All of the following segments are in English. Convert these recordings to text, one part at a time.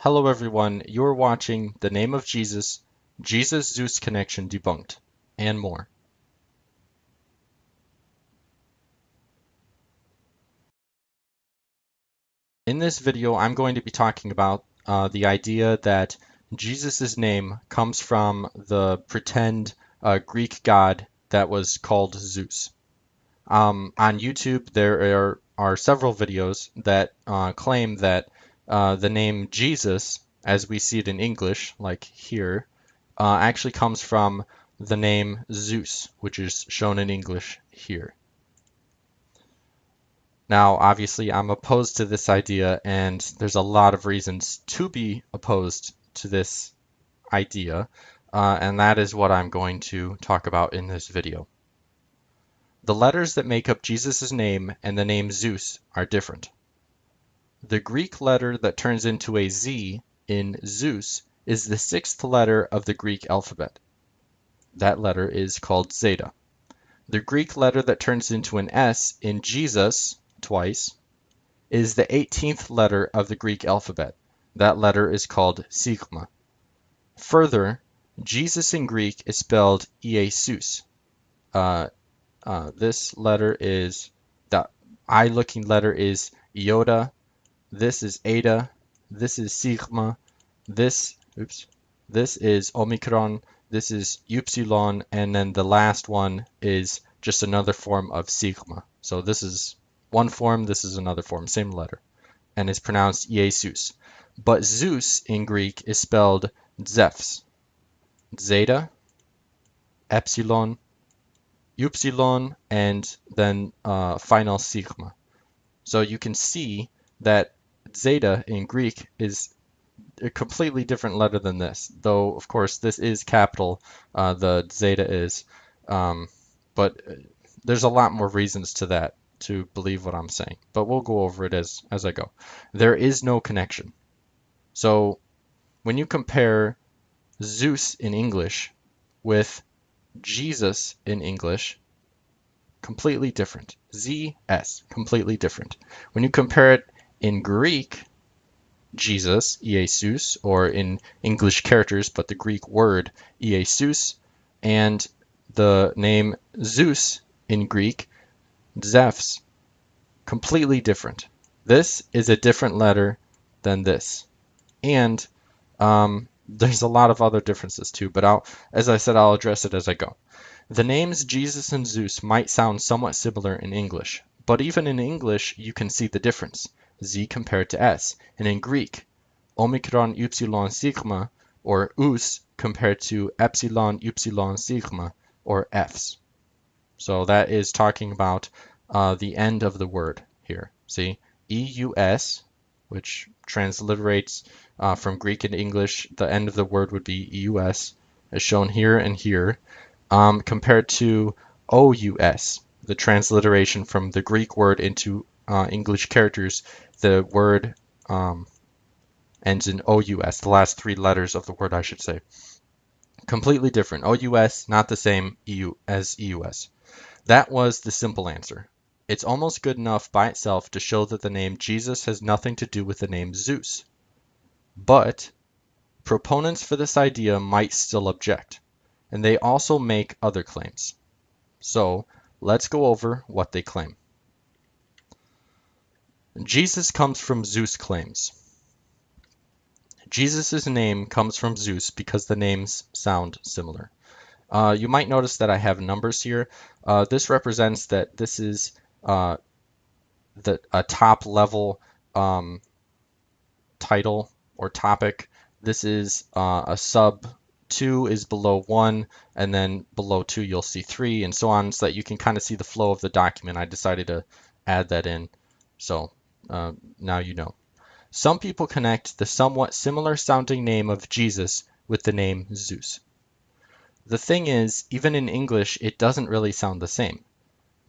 Hello everyone, you're watching The Name of Jesus, Jesus-Zeus Connection Debunked, and more. In this video, I'm going to be talking about the idea that Jesus' name comes from the pretend Greek god that was called Zeus. On YouTube, there are several videos that claim that the name Jesus, as we see it in English, like here, actually comes from the name Zeus, which is shown in English here. Now, obviously, I'm opposed to this idea, and there's a lot of reasons to be opposed to this idea, and that is what I'm going to talk about in this video. The letters that make up Jesus' name and the name Zeus are different. The Greek letter that turns into a Z in Zeus is the sixth letter of the Greek alphabet. That letter is called zeta. The Greek letter that turns into an S in Jesus, twice, is the 18th letter of the Greek alphabet. That letter is called sigma. Further, Jesus in Greek is spelled JeSUS. This letter is, the I-looking letter is iota, this is eta, this is sigma, this is omicron, this is upsilon, and then the last one is just another form of sigma. So this is one form, this is another form, same letter, and it's pronounced JeSUS. But Zeus in Greek is spelled Zephs. Zeta, epsilon, upsilon, and then final sigma. So you can see that zeta in Greek is a completely different letter than this, though of course this is capital, the zeta is, but there's a lot more reasons to that to believe what I'm saying, but we'll go over it as I go. There is no connection. So when you compare Zeus in English with Jesus in English, completely different. ZS, completely different. When you compare it in Greek, Jesus, JeSUS, or in English characters, but the Greek word JeSUS, and the name Zeus in Greek, Zephs, completely different. This is a different letter than this. And there's a lot of other differences too, but as I said, I'll address it as I go. The names Jesus and Zeus might sound somewhat similar in English, but even in English you can see the difference, Z compared to S, and in Greek, omicron upsilon sigma, or us compared to epsilon upsilon sigma, or Fs. So that is talking about the end of the word here. See, EUS, which transliterates from Greek and English, the end of the word would be EUS, as shown here and here, compared to OUS, the transliteration from the Greek word into English characters. The word ends in OUS, the last three letters of the word, I should say. Completely different. OUS, not the same as EUS. That was the simple answer. It's almost good enough by itself to show that the name Jesus has nothing to do with the name Zeus. But proponents for this idea might still object, and they also make other claims. So let's go over what they claim. Jesus comes from Zeus claims. Jesus' name comes from Zeus because the names sound similar. You might notice that I have numbers here. This represents that this is a top level title or topic. This is a sub 2 is below 1, and then below 2 you'll see 3, and so on, so that you can kind of see the flow of the document. I decided to add that in, so now you know. Some people connect the somewhat similar sounding name of Jesus with the name Zeus. The thing is, even in English, it doesn't really sound the same.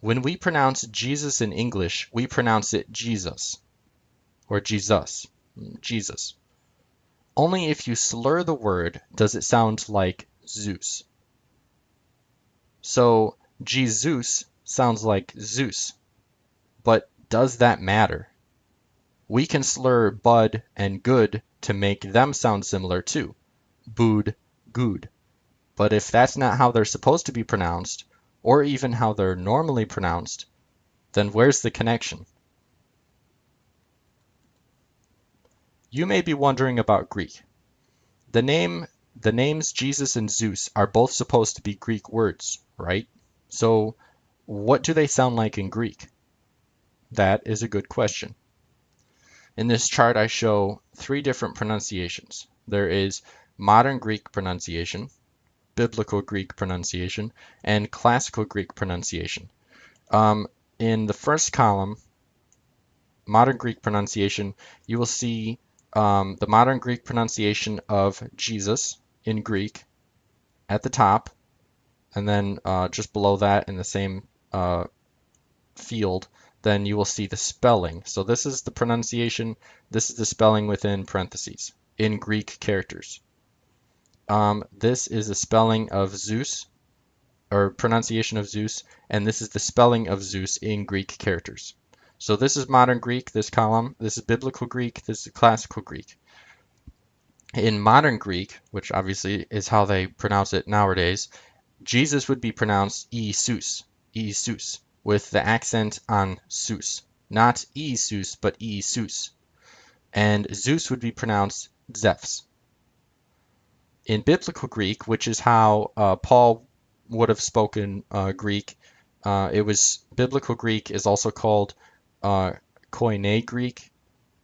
When we pronounce Jesus in English, we pronounce it Jesus, or Jesus, Jesus. Only if you slur the word does it sound like Zeus. So JeSUS sounds like Zeus, but does that matter? we can slur bud and good to make them sound similar too. Bood, good. But if that's not how they're supposed to be pronounced, or even how they're normally pronounced, then where's the connection? You may be wondering about Greek. The names Jesus and Zeus are both supposed to be Greek words, right? So what do they sound like in Greek? That is a good question. In this chart, I show three different pronunciations. There is modern Greek pronunciation, biblical Greek pronunciation, and classical Greek pronunciation. In the first column, modern Greek pronunciation, you will see the modern Greek pronunciation of Jesus in Greek at the top, and then just below that in the same field, then you will see the spelling. So this is the pronunciation, this is the spelling within parentheses in Greek characters. This is the spelling of Zeus, or pronunciation of Zeus, and this is the spelling of Zeus in Greek characters. So this is modern Greek, this column. This is biblical Greek, this is classical Greek. In modern Greek, which obviously is how they pronounce it nowadays, Jesus would be pronounced JeSUS, JeSUS, with the accent on sus. Not JeSUS, but JeSUS. And Zeus would be pronounced Zephs. In biblical Greek, which is how Paul would have spoken Greek, biblical Greek is also called Koine Greek,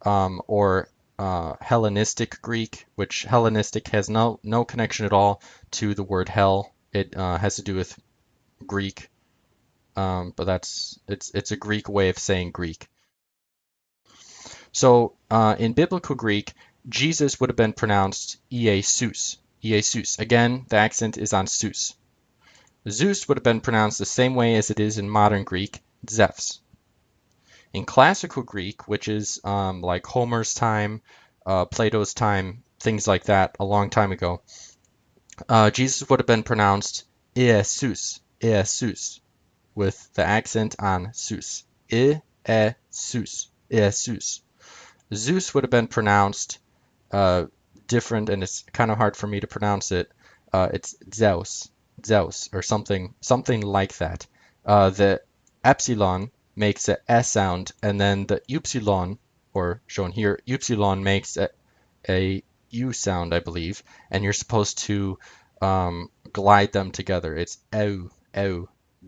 or Hellenistic Greek, which Hellenistic has no connection at all to the word hell. It has to do with Greek, but it's a Greek way of saying Greek. So in biblical Greek, Jesus would have been pronounced Iesus, Iesus. Again, the accent is on sus. Zeus would have been pronounced the same way as it is in modern Greek, Zephs. In classical Greek, which is like Homer's time, Plato's time, things like that, a long time ago, Jesus would have been pronounced Iesus, Iesus, with the accent on sus. Iesus, Iesus. Zeus would have been pronounced different, and it's kind of hard for me to pronounce it. It's Zeus, Zeus, or something like that. The epsilon makes a S sound, and then the upsilon, or shown here, upsilon makes a U sound, I believe, and you're supposed to glide them together. It's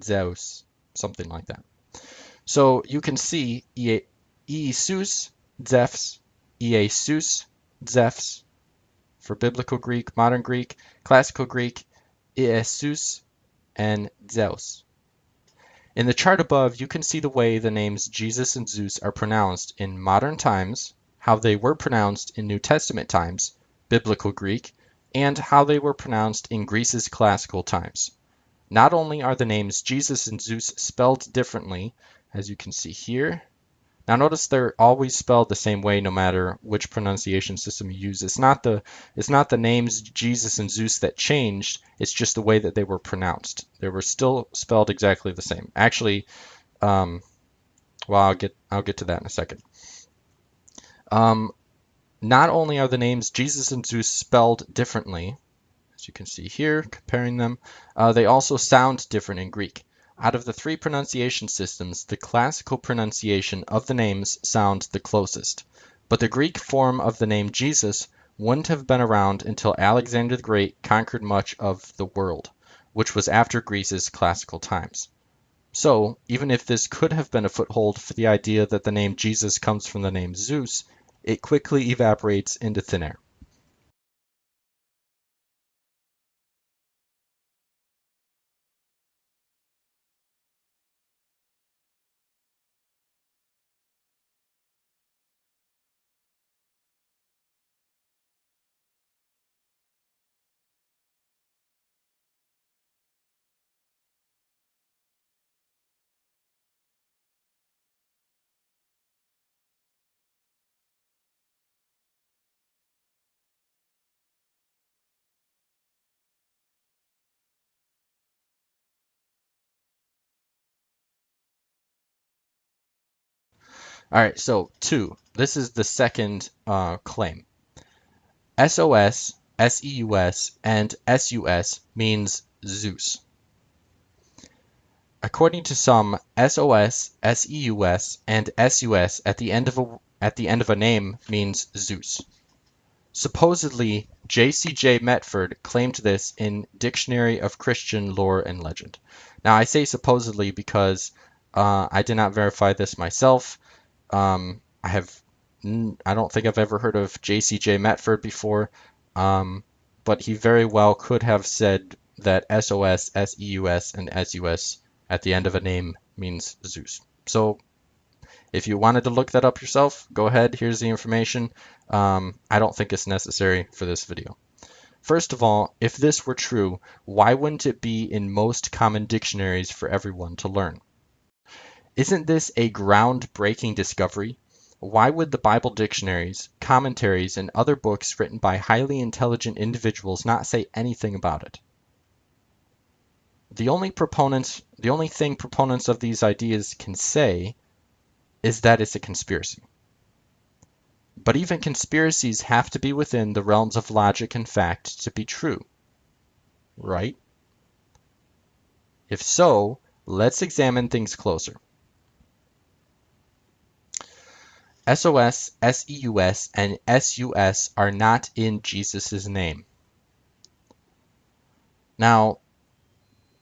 Zeus, something like that. So you can see Iesus, Zephs, Iesus, Zephs for biblical Greek, modern Greek, classical Greek, Iesus, and Zeus. In the chart above, you can see the way the names Jesus and Zeus are pronounced in modern times, how they were pronounced in New Testament times, biblical Greek, and how they were pronounced in Greece's classical times. Not only are the names Jesus and Zeus spelled differently, as you can see here. Now notice they're always spelled the same way no matter which pronunciation system you use. It's not the names Jesus and Zeus that changed, it's just the way that they were pronounced. They were still spelled exactly the same. Actually, well, I'll get to that in a second. Not only are the names Jesus and Zeus spelled differently, as you can see here, comparing them, they also sound different in Greek. Out of the three pronunciation systems, the classical pronunciation of the names sounds the closest. But the Greek form of the name Jesus wouldn't have been around until Alexander the Great conquered much of the world, which was after Greece's classical times. So, even if this could have been a foothold for the idea that the name Jesus comes from the name Zeus, it quickly evaporates into thin air. All right, so 2. This is the second claim. SOS, SEUS, and SUS means Zeus. According to some, SOS, SEUS, and SUS at the end of a name means Zeus. Supposedly, J.C.J. Metford claimed this in Dictionary of Christian Lore and Legend. Now, I say supposedly because I did not verify this myself. I don't think I've ever heard of J.C.J. Metford before, but he very well could have said that SOS, SEUS, and SUS at the end of a name means Zeus. So if you wanted to look that up yourself, go ahead. Here's the information. I don't think it's necessary for this video. First of all, if this were true, why wouldn't it be in most common dictionaries for everyone to learn? Isn't this a groundbreaking discovery? Why would the Bible dictionaries, commentaries, and other books written by highly intelligent individuals not say anything about it? The only thing proponents of these ideas can say is that it's a conspiracy. But even conspiracies have to be within the realms of logic and fact to be true, right? If so, let's examine things closer. SOS, SEUS, and SUS are not in Jesus' name. Now,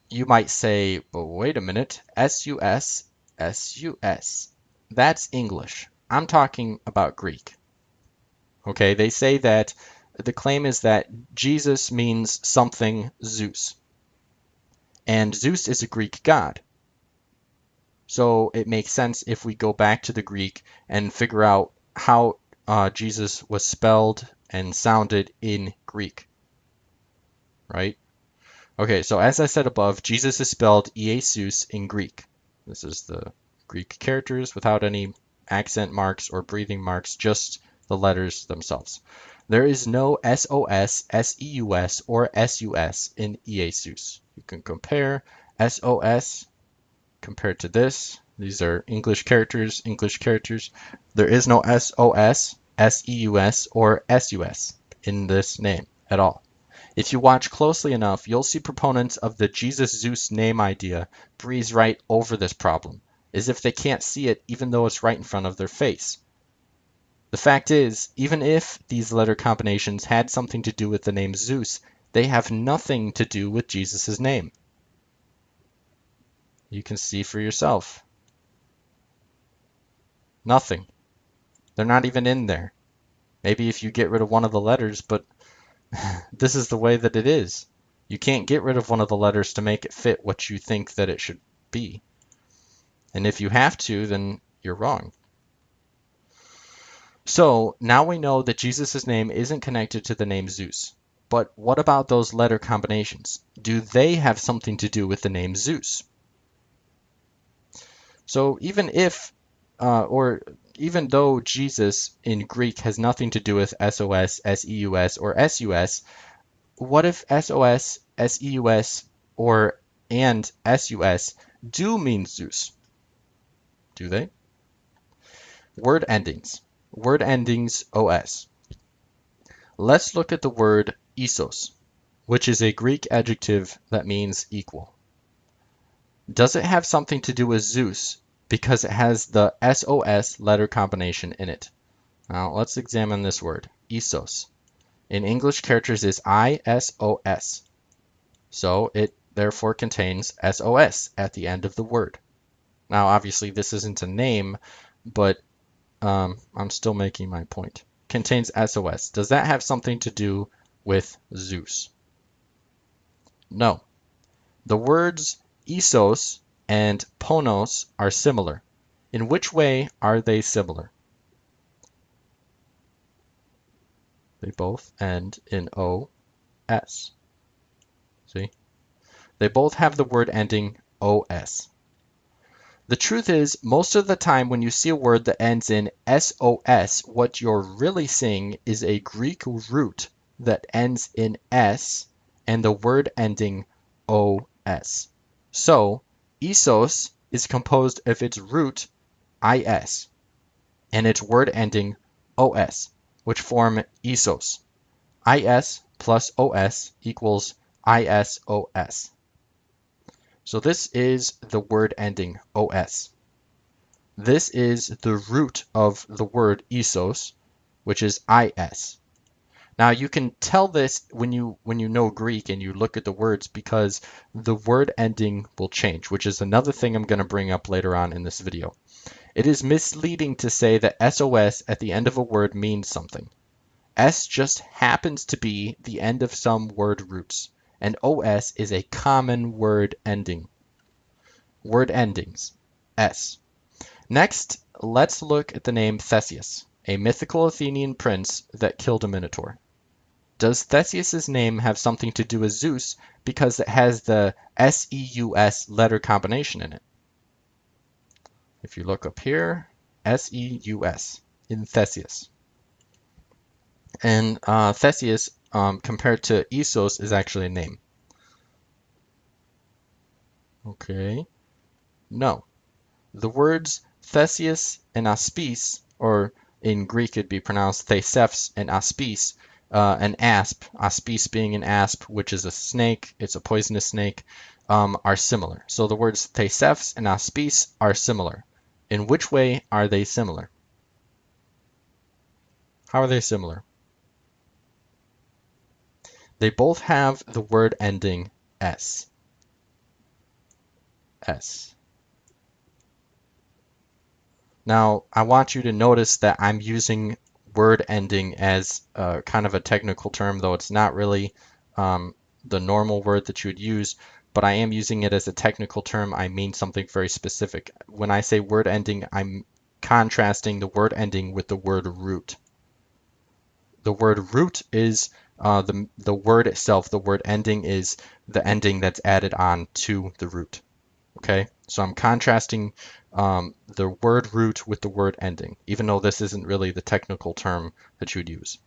you might say, but wait a minute, SUS, SUS. That's English. I'm talking about Greek. Okay, they say that the claim is that Jesus means something Zeus. And Zeus is a Greek god. So it makes sense if we go back to the Greek and figure out how Jesus was spelled and sounded in Greek, right? Okay, so as I said above, Jesus is spelled JeSUS in Greek. This is the Greek characters without any accent marks or breathing marks, just the letters themselves. There is no SOS, SEUS, or SUS in JeSUS. You can compare SOS compared to this. These are English characters, English characters. There is no SOS, SEUS, or SUS in this name at all. If you watch closely enough, you'll see proponents of the Jesus Zeus name idea breeze right over this problem, as if they can't see it even though it's right in front of their face. The fact is, even if these letter combinations had something to do with the name Zeus, they have nothing to do with Jesus' name. You can see for yourself. Nothing. They're not even in there. Maybe if you get rid of one of the letters, but this is the way that it is. You can't get rid of one of the letters to make it fit what you think that it should be. And if you have to, then you're wrong. So now we know that Jesus' name isn't connected to the name Zeus. But what about those letter combinations? Do they have something to do with the name Zeus? So even though Jesus in Greek has nothing to do with SOS, SEUS, or SUS, what if SOS, SEUS, and SUS do mean Zeus? Do they? Word endings. Word endings OS. Let's look at the word isos, which is a Greek adjective that means equal. Does it have something to do with Zeus because it has the SOS letter combination in it? Now let's examine this word, isos. In English, characters is ISOS, so it therefore contains SOS at the end of the word. Now obviously this isn't a name, but I'm still making my point. Contains SOS. Does that have something to do with Zeus? No. The words isos and ponos are similar. In which way are they similar? They both end in OS. See? They both have the word ending OS. The truth is, most of the time when you see a word that ends in SOS, what you're really seeing is a Greek root that ends in S and the word ending OS. So, isos is composed of its root IS. and its word ending os, which form isos. Is plus os equals isos. So this is the word ending os. This is the root of the word isos, which is is. Now you can tell this when you know Greek and you look at the words because the word ending will change, which is another thing I'm going to bring up later on in this video. It is misleading to say that SOS at the end of a word means something. S just happens to be the end of some word roots, and OS is a common word ending. Word endings, S. Next, let's look at the name Theseus, a mythical Athenian prince that killed a minotaur. Does Theseus's name have something to do with Zeus because it has the SEUS letter combination in it? If you look up here, SEUS in Theseus. And Theseus, compared to Isos, is actually a name. Okay, no. The words Theseus and Aspis, or in Greek it'd be pronounced Thesefs and Aspis, an asp, Aspis being an asp, which is a snake, it's a poisonous snake, are similar. So the words Thesefs and Aspis are similar. In which way are they similar? How are they similar? They both have the word ending S. S. Now, I want you to notice that I'm using word ending as kind of a technical term, though it's not really the normal word that you would use, but I am using it as a technical term. I mean something very specific. When I say word ending, I'm contrasting the word ending with the word root. The word root is the word itself. The word ending is the ending that's added on to the root. Okay, so I'm contrasting the word root with the word ending, even though this isn't really the technical term that you would use.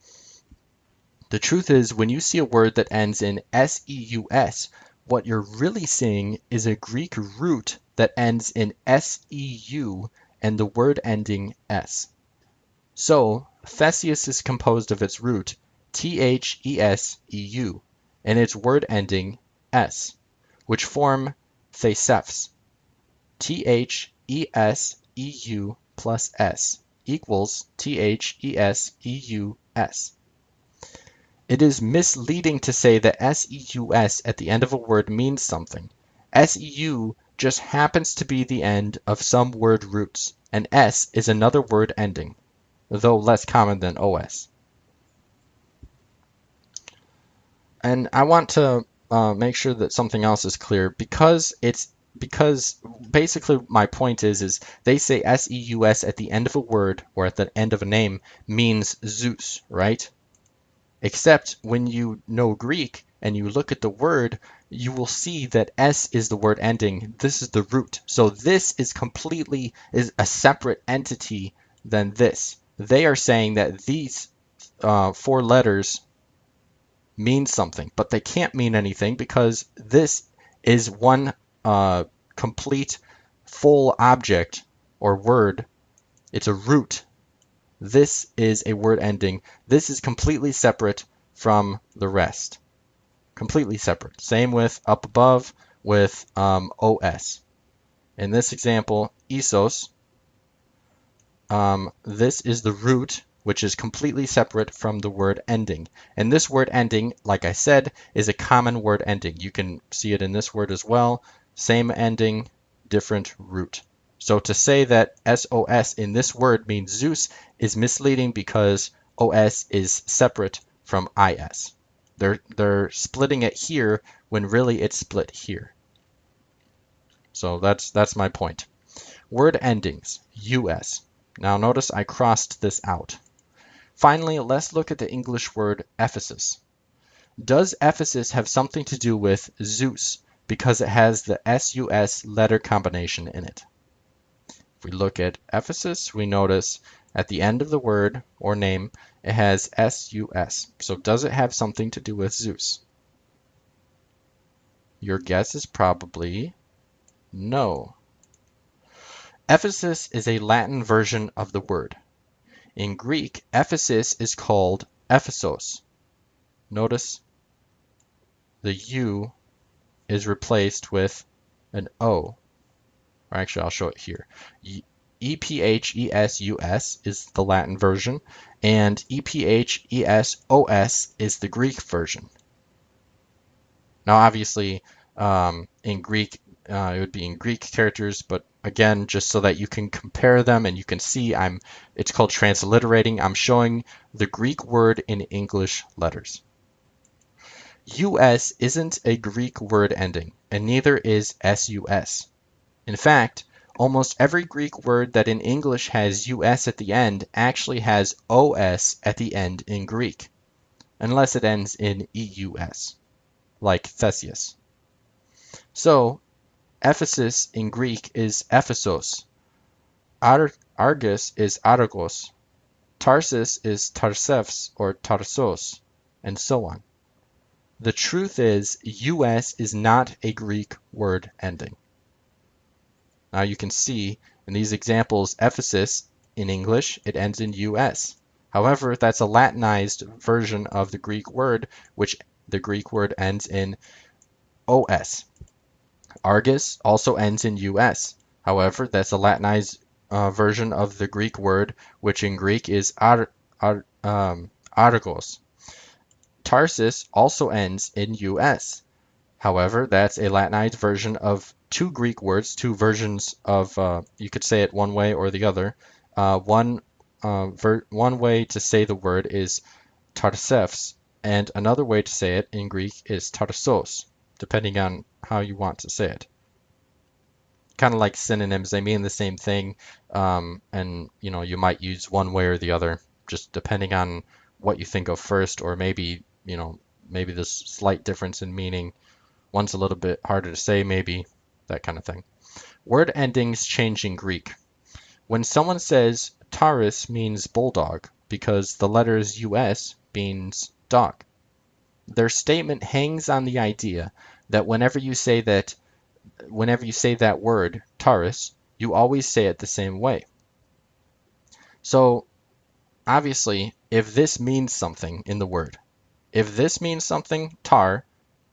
The truth is, when you see a word that ends in seus, what you're really seeing is a Greek root that ends in seu and the word ending s. So Theseus is composed of its root theseu and its word ending s, which form Thesefs. Theseu plus s equals Theseus. It is misleading to say that seus at the end of a word means something. Seu just happens to be the end of some word roots, and s is another word ending, though less common than os. And I want to make sure that something else is clear because basically my point is they say seus at the end of a word or at the end of a name means Zeus, right? Except when you know Greek and you look at the word, you will see that s is the word ending. This is the root. So this is a separate entity than this. They are saying that these four letters mean something, but they can't mean anything because this is one complete full object or word. It's a root. This is a word ending. This is completely separate from the rest. Completely separate. Same with up above with os. In this example, isos, this is the root, which is completely separate from the word ending. And this word ending, like I said, is a common word ending. You can see it in this word as well. Same ending, different root. So to say that SOS in this word means Zeus is misleading because OS is separate from IS. They're splitting it here when really it's split here. So that's my point. Word endings, US. Now notice I crossed this out. Finally, let's look at the English word Ephesus. Does Ephesus have something to do with Zeus because it has the SUS letter combination in it? If we look at Ephesus, we notice at the end of the word or name, it has SUS. So does it have something to do with Zeus? Your guess is probably no. Ephesus is a Latin version of the word. In Greek, Ephesus is called Ephesos. Notice the U is replaced with an O. Or actually, I'll show it here. EPHESUS is the Latin version, and EPHESOS is the Greek version. Now, obviously, in Greek, it would be in Greek characters, but again, just so that you can compare them and you can see, it's called transliterating. I'm showing the Greek word in English letters. US isn't a Greek word ending, and neither is SUS. In fact, almost every Greek word that in English has US at the end actually has OS at the end in Greek, unless it ends in EUS, like Theseus. So, Ephesus in Greek is Ephesos, Argus is Argos, Tarsus is Tarsefs or Tarsos, and so on. The truth is, US is not a Greek word ending. Now you can see in these examples, Ephesus in English, it ends in US. However, that's a Latinized version of the Greek word, which the Greek word ends in OS. Argus also ends in US. However, that's a Latinized version of the Greek word, which in Greek is Argos. Tarsus also ends in US. However, that's a Latinized version of two Greek words, two versions of, you could say it one way or the other. One way to say the word is Tarsefs, and another way to say it in Greek is Tarsos, depending on how you want to say it. Kind of like synonyms, they mean the same thing, and you might use one way or the other, just depending on what you think of first, or maybe there's slight difference in meaning. One's a little bit harder to say, maybe, that kind of thing. Word endings change in Greek. When someone says Taurus means bulldog because the letters US means dog, their statement hangs on the idea that whenever you say that word, Taurus, you always say it the same way. So, obviously, if this means something in the word, if this means something, tar,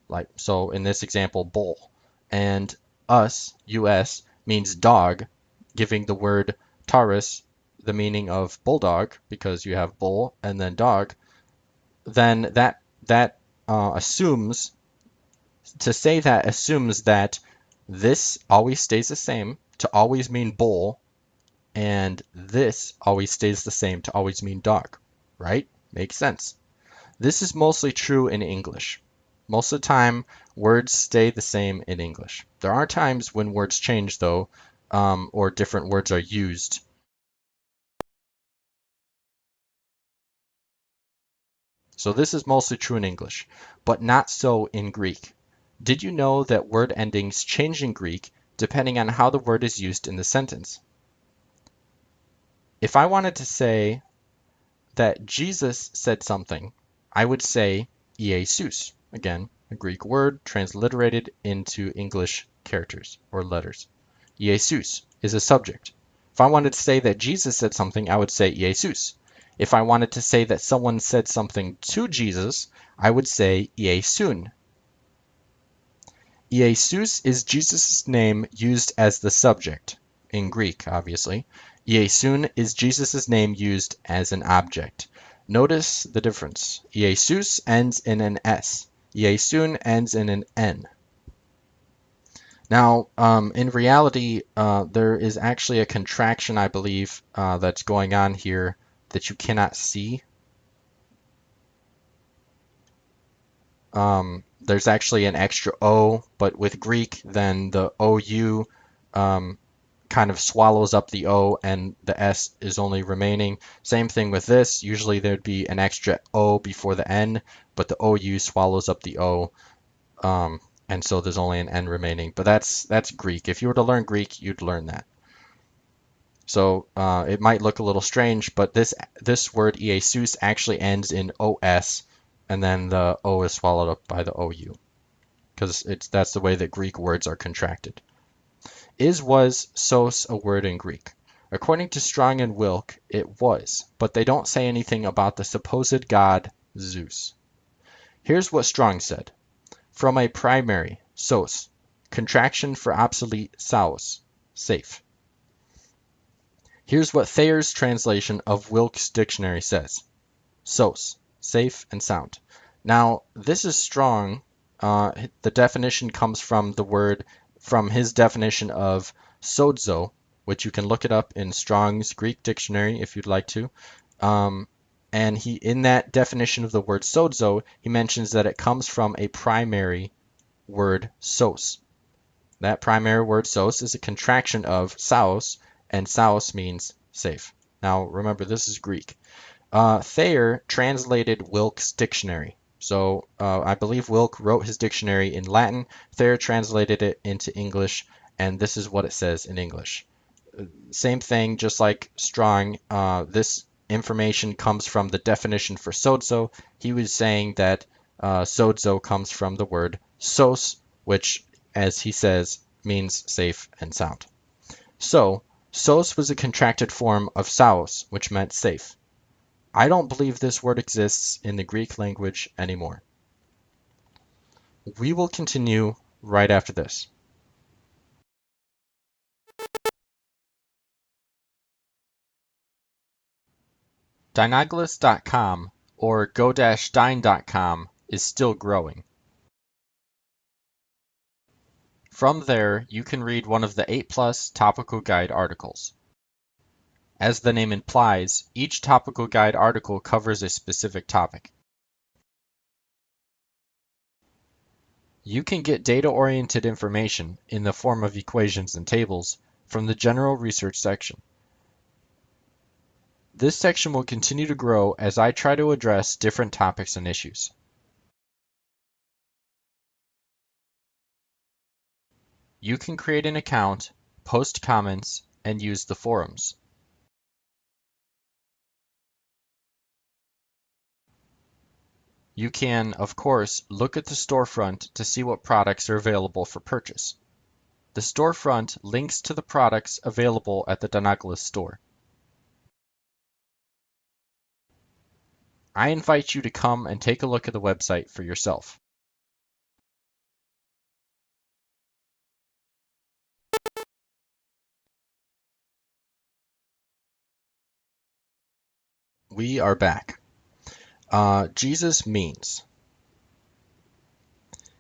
like so in this example, bull, and US means dog, giving the word Taurus the meaning of bulldog because you have bull and then dog, then that assumes that this always stays the same to always mean bull, and this always stays the same to always mean dog, right? Makes sense. This is mostly true in English. Most of the time, words stay the same in English. There are times when words change, though, or different words are used. So this is mostly true in English, but not so in Greek. Did you know that word endings change in Greek depending on how the word is used in the sentence? If I wanted to say that Jesus said something, I would say JeSUS. Again, a Greek word transliterated into English characters or letters. JeSUS is a subject. If I wanted to say that Jesus said something, I would say JeSUS. If I wanted to say that someone said something to Jesus, I would say JeSUN. JeSUS is Jesus' name used as the subject, in Greek, obviously. JeSUN is Jesus' name used as an object. Notice the difference. JeSUS ends in an S. JeSUN ends in an N. Now, in reality, there is actually a contraction, I believe, that's going on here that you cannot see. There's actually an extra O, but with Greek, then the OU kind of swallows up the O and the S is only remaining. Same thing with this. Usually there'd be an extra O before the N, but the OU swallows up the O, and so there's only an N remaining. But that's Greek. If you were to learn Greek, you'd learn that. So it might look a little strange, but this word JeSUS actually ends in OS, and then the O is swallowed up by the OU, because that's the way that Greek words are contracted. Is, was, sos a word in Greek? According to Strong and Wilk, it was, but they don't say anything about the supposed god Zeus. Here's what Strong said. From a primary, sos, contraction for obsolete saos, safe. Here's what Thayer's translation of Wilk's dictionary says. Sos, safe and sound. Now, this is Strong. The definition comes from from his definition of sozo, which you can look it up in Strong's Greek dictionary if you'd like to. And in that definition of the word sozo, he mentions that it comes from a primary word sos. That primary word sos is a contraction of saos, and saos means safe. Now, remember, this is Greek. Thayer translated Wilk's dictionary. So I believe Wilk wrote his dictionary in Latin. Thayer translated it into English, and this is what it says in English. Same thing, just like Strong. This information comes from the definition for sozo. He was saying that sozo comes from the word sos, which, as he says, means safe and sound. So, sos was a contracted form of saos, which meant safe. I don't believe this word exists in the Greek language anymore. We will continue right after this. Dynaglus.com or go-dyn.com is still growing. From there, you can read one of the 8+ topical guide articles. As the name implies, each topical guide article covers a specific topic. You can get data-oriented information in the form of equations and tables from the General Research section. This section will continue to grow as I try to address different topics and issues. You can create an account, post comments, and use the forums. You can, of course, look at the storefront to see what products are available for purchase. The storefront links to the products available at the Dynaglus store. I invite you to come and take a look at the website for yourself. We are back. JeSUS means.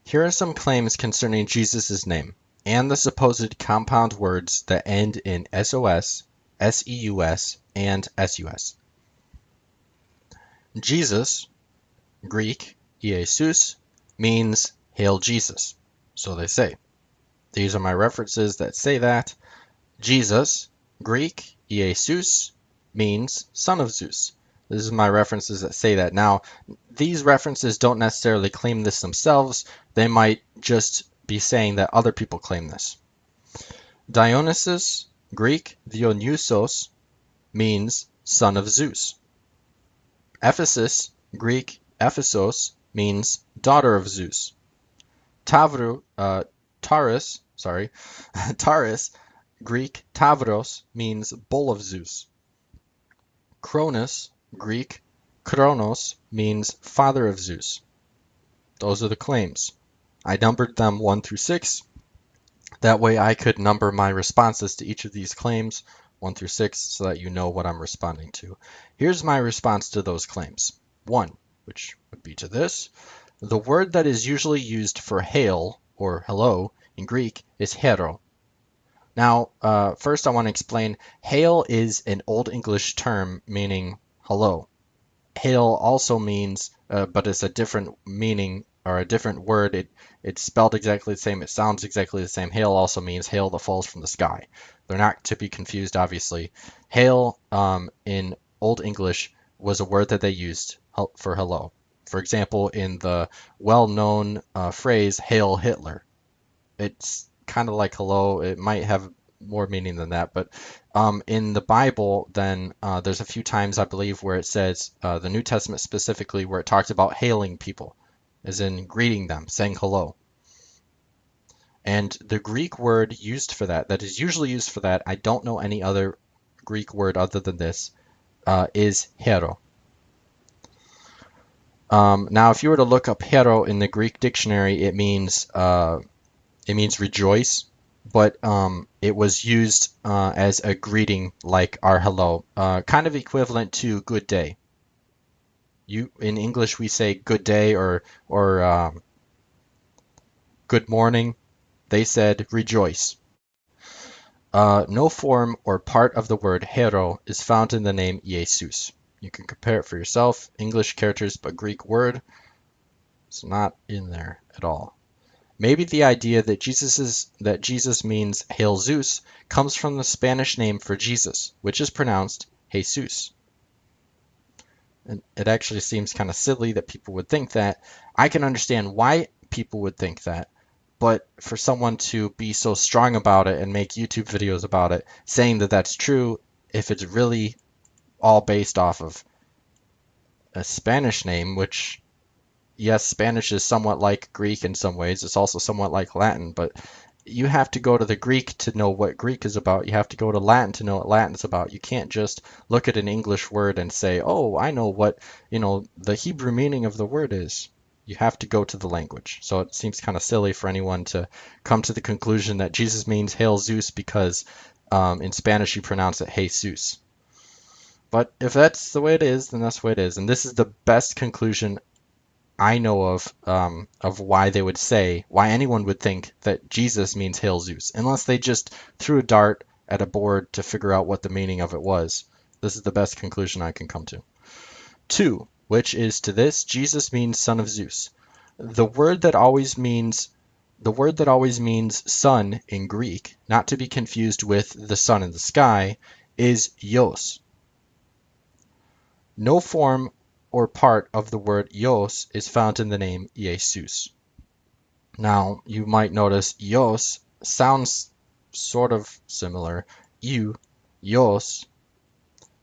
Here are some claims concerning JeSUS's name and the supposed compound words that end in SOS, SEUS, and SUS. JeSUS, Greek, JeSUS, means Hail Jesus. So they say. These are my references that say that. JeSUS, Greek, JeSUS, means son of Zeus. This is my references that say that. Now, these references don't necessarily claim this themselves. They might just be saying that other people claim this. Dionysus, Greek, Dionysos, means son of Zeus. Ephesus, Greek, Ephesos, means daughter of Zeus. Taurus, Greek, Tavros, means bull of Zeus. Cronus, Greek, Kronos, means father of Zeus. Those are the claims. I numbered them 1 through 6. That way I could number my responses to each of these claims 1 through 6 so that you know what I'm responding to. Here's my response to those claims. 1, which would be to this. The word that is usually used for hail or hello in Greek is hero. Now, first I want to explain, hail is an Old English term meaning hello. Hail also means, but it's a different meaning or a different word. It's spelled exactly the same. It sounds exactly the same. Hail also means hail that falls from the sky. They're not to be confused, obviously. Hail in Old English was a word that they used for hello. For example, in the well-known phrase, Hail Hitler. It's kind of like hello. It might have more meaning than that, but in the Bible, then there's a few times I believe where it says, the New Testament specifically, where it talks about hailing people, as in greeting them, saying hello. And the Greek word used for that is usually used for that, I don't know any other Greek word other than this is hero. Now, if you were to look up hero in the Greek dictionary, it means rejoice, but it was used as a greeting like our hello, kind of equivalent to good day. In English we say good day or good morning. They said rejoice. No form or part of the word hero is found in the name JeSUS. You can compare it for yourself. English characters, but Greek word, it's not in there at all. Maybe the idea that Jesus means Hail Zeus comes from the Spanish name for Jesus, which is pronounced JeSUS. And it actually seems kind of silly that people would think that. I can understand why people would think that, but for someone to be so strong about it and make YouTube videos about it, saying that that's true, if it's really all based off of a Spanish name, which, yes, Spanish is somewhat like Greek in some ways. It's also somewhat like Latin, but you have to go to the Greek to know what Greek is about. You have to go to Latin to know what Latin is about. You can't just look at an English word and say, "Oh, I know what, the Hebrew meaning of the word is." You have to go to the language. So it seems kind of silly for anyone to come to the conclusion that Jesus means Hail Zeus because in Spanish you pronounce it Jesus. But if that's the way it is, then that's the way it is. And this is the best conclusion I know of why they would say, why anyone would think that Jesus means Hail Zeus, unless they just threw a dart at a board to figure out what the meaning of it was. This is the best conclusion I can come to. 2, which is to this, Jesus means son of Zeus. The word that always means sun in Greek, not to be confused with the sun in the sky, is JeSUS. No form or part of the word JeSUS is found in the name JeSUS. Now, you might notice JeSUS sounds sort of similar, JeSUS,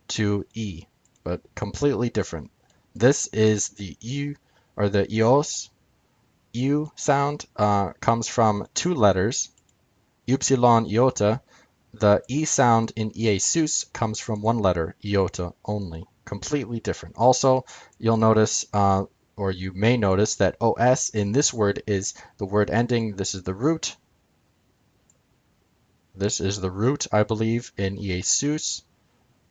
to E, but completely different. This is the U, or the JeSUS. U sound comes from 2 letters, upsilon iota. The E sound in JeSUS comes from 1 letter, iota only. Completely different. Also, you'll notice, or you may notice, that OS in this word is the word ending. This is the root. This is the root, I believe, in JeSUS.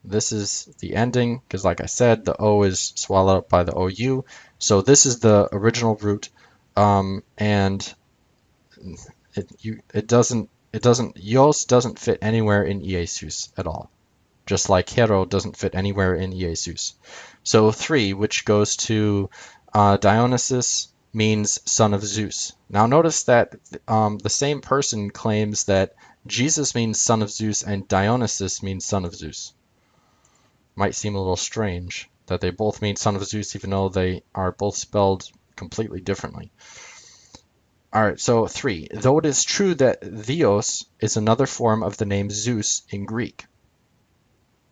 This is the ending, because like I said, the O is swallowed up by the OU. So this is the original root, and JeSUS doesn't fit anywhere in JeSUS at all. Just like hero doesn't fit anywhere in JeSUS. So 3, which goes to Dionysus, means son of Zeus. Now notice that the same person claims that Jesus means son of Zeus and Dionysus means son of Zeus. Might seem a little strange that they both mean son of Zeus even though they are both spelled completely differently. All right, so 3. Though it is true that Theos is another form of the name Zeus in Greek.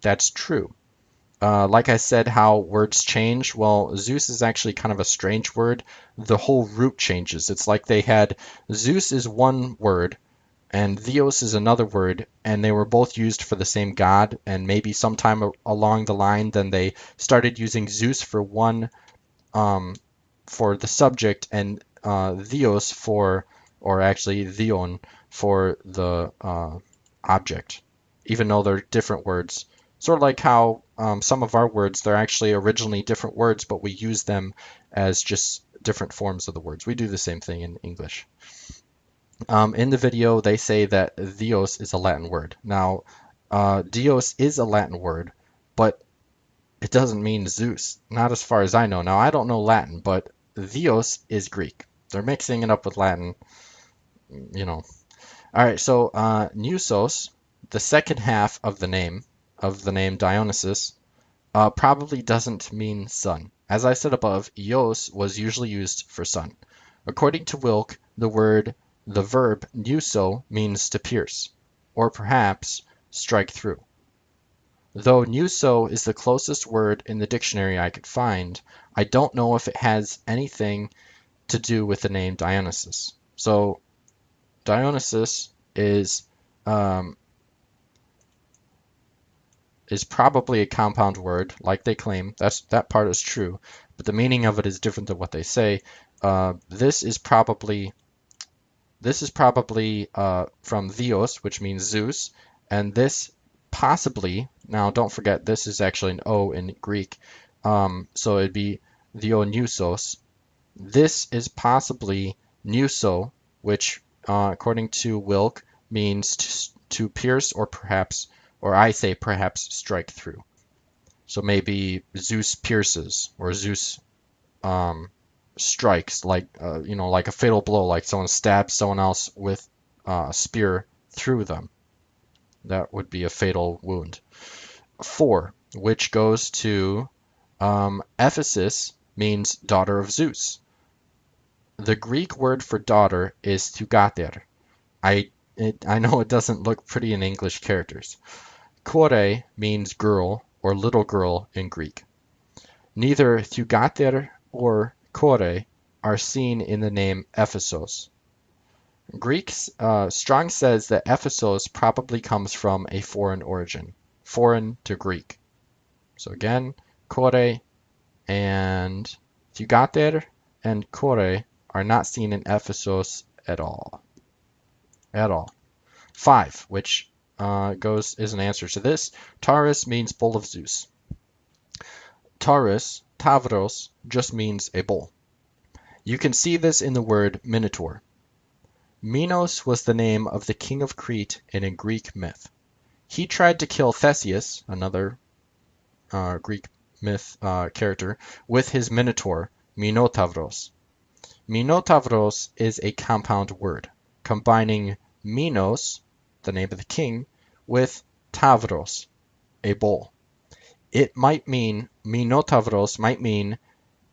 That's true. Like I said, how words change. Well, Zeus is actually kind of a strange word. The whole root changes. It's like they had Zeus is one word and Theos is another word, and they were both used for the same god. And maybe sometime along the line, then they started using Zeus for one, for the subject, and Theos for, or actually Theon for the object, even though they're different words. Sort of like how some of our words, they're actually originally different words, but we use them as just different forms of the words. We do the same thing in English. In the video, they say that Theos is a Latin word. Now, Dios is a Latin word, but it doesn't mean Zeus, not as far as I know. Now, I don't know Latin, but Theos is Greek. They're mixing it up with Latin, you know. All right, so Nusos, the second half of the name Dionysus, probably doesn't mean sun. As I said above, Ios was usually used for sun. According to Wilk, the verb nuso means to pierce, or perhaps strike through. Though nuso is the closest word in the dictionary I could find, I don't know if it has anything to do with the name Dionysus. So Dionysus is is probably a compound word, like they claim. That part is true, but the meaning of it is different than what they say. This is probably from Theos, which means Zeus, and this possibly, now don't forget this is actually an O in Greek, so it'd be Dionysos. This is possibly Neuso, which according to Wilk means to pierce or perhaps, or I say perhaps strike through. So maybe Zeus pierces or Zeus strikes, like like a fatal blow, like someone stabs someone else with a spear through them. That would be a fatal wound. 4, which goes to Ephesus, means daughter of Zeus. The Greek word for daughter is thugater. I know it doesn't look pretty in English characters. Kore means girl or little girl in Greek. Neither thugater or kore are seen in the name Ephesos. Strong says that Ephesos probably comes from a foreign origin, foreign to Greek. So again, kore and thugater and kore are not seen in Ephesos at all. At all. 5, which is an answer to this. Taurus means bull of Zeus. Taurus, Tavros, just means a bull. You can see this in the word minotaur. Minos was the name of the king of Crete in a Greek myth. He tried to kill Theseus, another Greek myth character, with his minotaur, Minotavros. Minotavros is a compound word, combining Minos, the name of the king, with Tavros, a bull. Minotavros might mean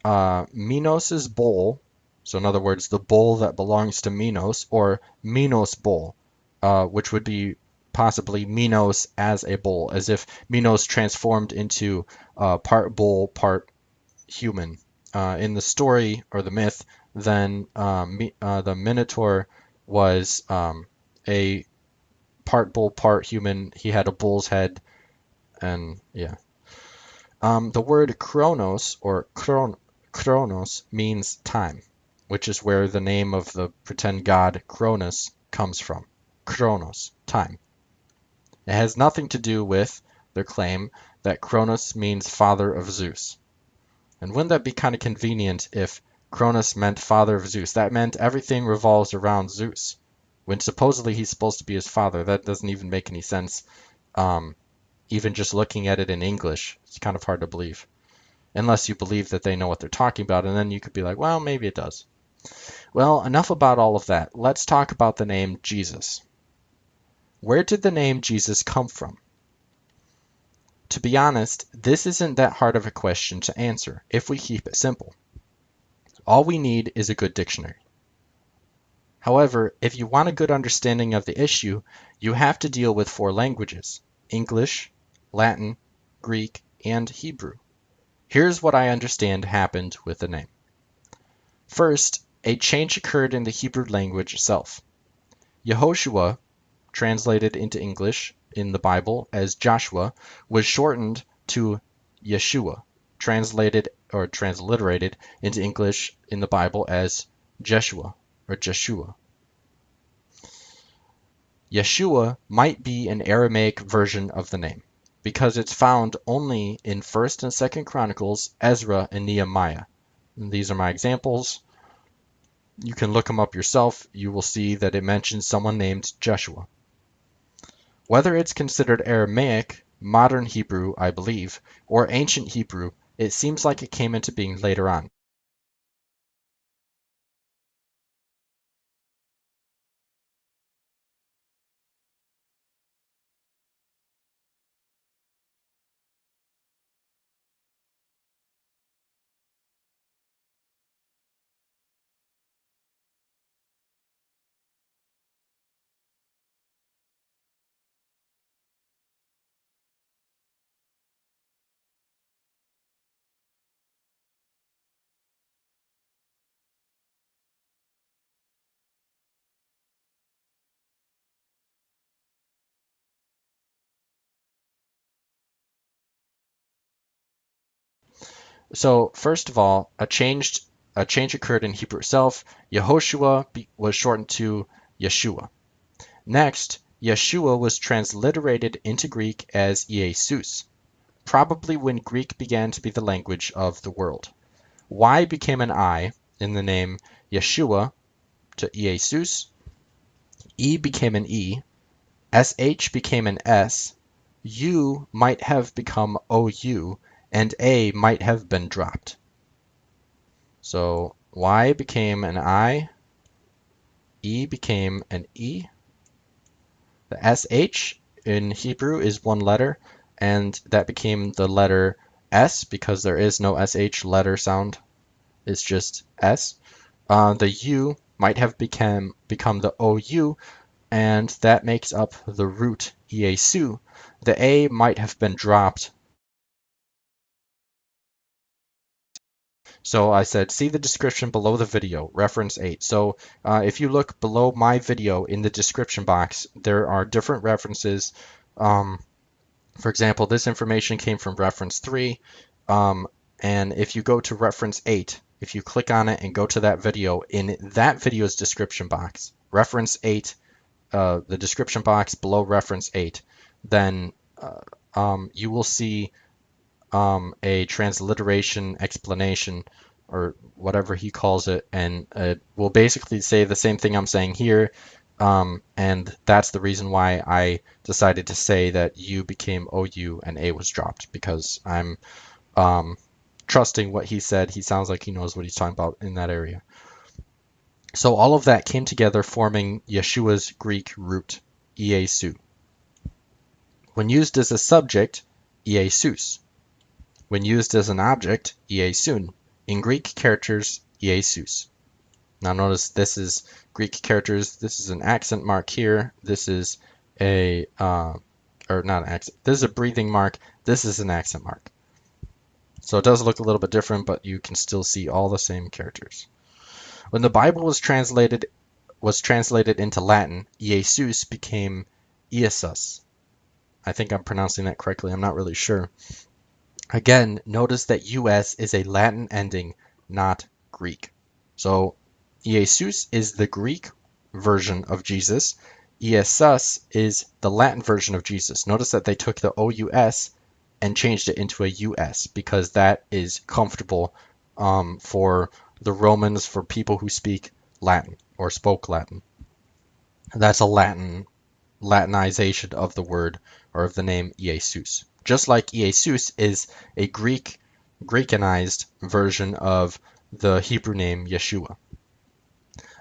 Minos's bull, so in other words, the bull that belongs to Minos, or Minos bull, which would be possibly Minos as a bull, as if Minos transformed into part bull, part human. In the story or the myth, then the Minotaur was a part bull, part human. He had a bull's head, and yeah. The word Chronos or Chronos means time, which is where the name of the pretend god Cronus comes from. Chronos, time. It has nothing to do with their claim that Cronus means father of Zeus. And wouldn't that be kind of convenient if Cronus meant father of Zeus? That meant everything revolves around Zeus, when supposedly he's supposed to be his father. That doesn't even make any sense. Even just looking at it in English, it's kind of hard to believe. Unless you believe that they know what they're talking about, and then you could be like, well, maybe it does. Well, enough about all of that. Let's talk about the name Jesus. Where did the name Jesus come from? To be honest, this isn't that hard of a question to answer if we keep it simple. All we need is a good dictionary. However, if you want a good understanding of the issue, you have to deal with 4 languages: English, Latin, Greek, and Hebrew. Here's what I understand happened with the name. First, a change occurred in the Hebrew language itself. Yehoshua, translated into English in the Bible as Joshua, was shortened to Yeshua, translated or transliterated into English in the Bible as Jeshua or Jeshua. Yeshua might be an Aramaic version of the name, because it's found only in 1st and 2nd Chronicles, Ezra, and Nehemiah. And these are my examples. You can look them up yourself. You will see that it mentions someone named Jeshua. Whether it's considered Aramaic, modern Hebrew, I believe, or ancient Hebrew, it seems like it came into being later on. So first of all, a change occurred in Hebrew itself. Yehoshua was shortened to Yeshua. Next, Yeshua was transliterated into Greek as JeSUS, probably when Greek began to be the language of the world. Y became an I in the name Yeshua to JeSUS. E became an E. SH became an S. U might have become OU, and A might have been dropped. So Y became an I, E became an E. The SH in Hebrew is one letter, and that became the letter S because there is no SH letter sound. It's just S. The U might have become the OU, and that makes up the root Iesu. The A might have been dropped. So I said, see the description below the video, reference 8. So if you look below my video in the description box, there are different references. For example, this information came from reference 3. And if you go to reference 8, if you click on it and go to that video, in that video's description box, reference 8, the description box below reference 8, then you will see a transliteration explanation or whatever he calls it, and it will basically say the same thing I'm saying here. And that's the reason why I decided to say that U became OU and A was dropped, because I'm trusting what he said. He sounds like he knows what he's talking about in that area. So all of that came together forming Yeshua's Greek root, Iesu. When used as a subject, Iesus. When used as an object, Iesun. In Greek characters, Iesus. Now notice this is Greek characters. This is an accent mark here. This is a, or not an accent. This is a breathing mark. This is an accent mark. So it does look a little bit different, but you can still see all the same characters. When the Bible was translated into Latin, Iesus became JeSUS. I think I'm pronouncing that correctly. I'm not really sure. Again, notice that US is a Latin ending, not Greek. So JeSUS is the Greek version of Jesus. JeSUS is the Latin version of Jesus. Notice that they took the OUS and changed it into a US because that is comfortable for the Romans, for people who speak Latin or spoke Latin. That's a Latinization of the word or of the name JeSUS. Just like JeSUS is a Greekanized version of the Hebrew name Yeshua.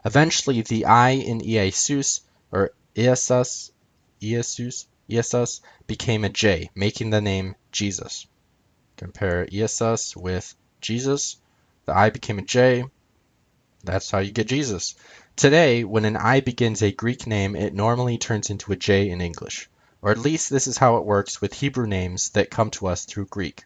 Eventually, the I in JeSUS or JeSUS became a J, making the name Jesus. Compare JeSUS with Jesus. The I became a J. That's how you get Jesus. Today, when an I begins a Greek name, it normally turns into a J in English. Or at least this is how it works with Hebrew names that come to us through Greek.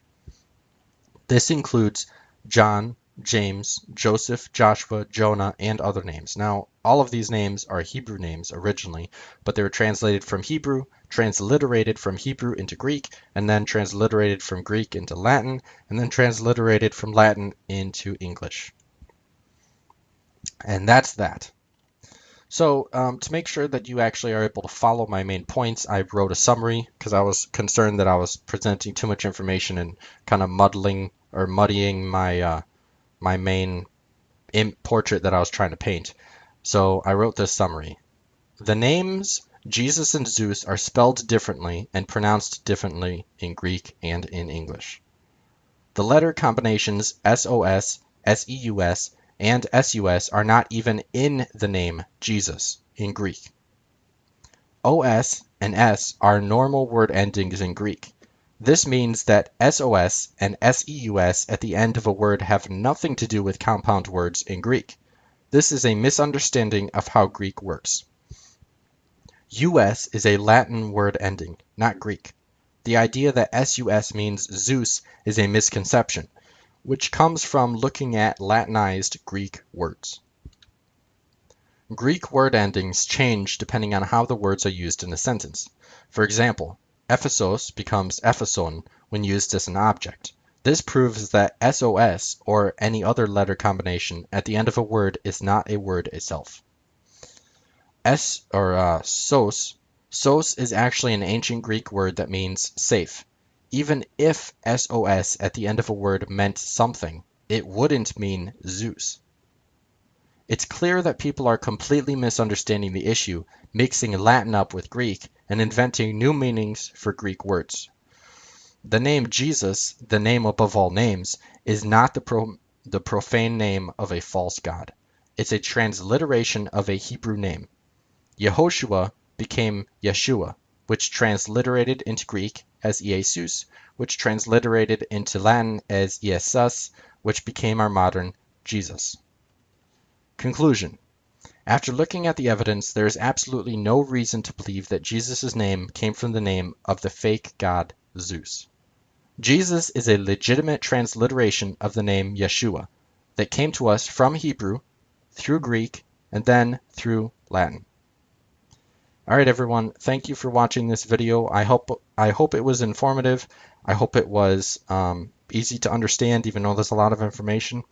This includes John, James, Joseph, Joshua, Jonah, and other names. Now, all of these names are Hebrew names originally, but they were translated from Hebrew, transliterated from Hebrew into Greek, and then transliterated from Greek into Latin, and then transliterated from Latin into English. And that's that. So to make sure that you actually are able to follow my main points, I wrote a summary because I was concerned that I was presenting too much information and kind of muddying my my main portrait that I was trying to paint. So I wrote this summary. The names Jesus and Zeus are spelled differently and pronounced differently in Greek and in English. The letter combinations SOS, SEUS, and SUS are not even in the name Jesus in Greek. OS and S are normal word endings in Greek. This means that SOS and SEUS at the end of a word have nothing to do with compound words in Greek. This is a misunderstanding of how Greek works. US is a Latin word ending, not Greek. The idea that SUS means Zeus is a misconception, which comes from looking at Latinized Greek words. Greek word endings change depending on how the words are used in a sentence. For example, Ephesos becomes Epheson when used as an object. This proves that SOS, or any other letter combination, at the end of a word is not a word itself. Sos is actually an ancient Greek word that means safe. Even if SOS at the end of a word meant something, it wouldn't mean Zeus. It's clear that people are completely misunderstanding the issue, mixing Latin up with Greek, and inventing new meanings for Greek words. The name Jesus, the name above all names, is not the profane name of a false god. It's a transliteration of a Hebrew name. Yehoshua became Yeshua, which transliterated into Greek as JeSUS, which transliterated into Latin as JeSUS, which became our modern Jesus. Conclusion. After looking at the evidence, there is absolutely no reason to believe that Jesus' name came from the name of the fake god Zeus. Jesus is a legitimate transliteration of the name Yeshua that came to us from Hebrew, through Greek, and then through Latin. All right, everyone. Thank you for watching this video. I hope it was informative. I hope it was easy to understand, even though there's a lot of information.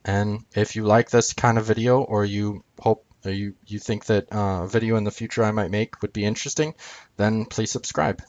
And if you like this kind of video, or you hope, or you think that a video in the future I might make would be interesting, then please subscribe.